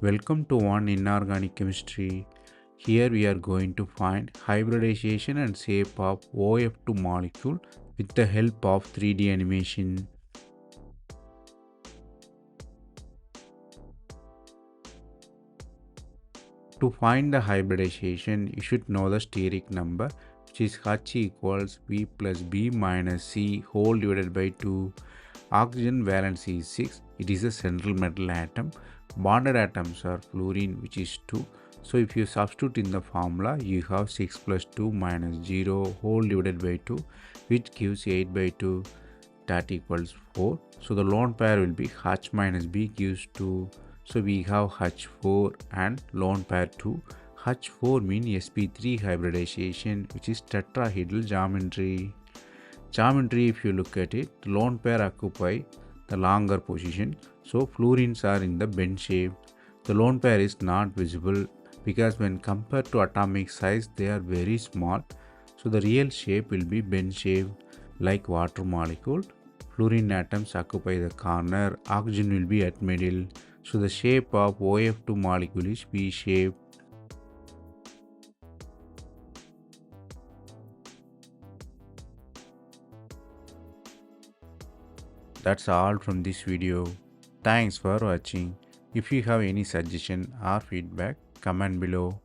Welcome to One Inorganic Chemistry. Here we are going to find hybridization and shape of O2F molecule with the help of 3D animation. To find the hybridization, you should know the steric number, which is H equals V plus B minus C whole divided by 2. Oxygen valency is 6. It is a central metal atom. Bonded atoms are fluorine, which is 2. So if you substitute in the formula, you have 6 plus 2 minus 0 whole divided by 2, which gives 8 by 2, that equals 4. So the lone pair will be H minus B gives 2. So we have H4 and lone pair 2. H4 means sp3 hybridization, which is tetrahedral geometry. If you look at it, the lone pair occupy the longer position, so fluorines are in the bend shape. The lone pair is not visible because when compared to atomic size they are very small, so the real shape will be bend shape. Like water molecule, fluorine atoms occupy the corner, oxygen will be at middle, so the shape of OF2 molecule is V shape. That's all from this video. Thanks for watching. If you have any suggestion or feedback, comment below.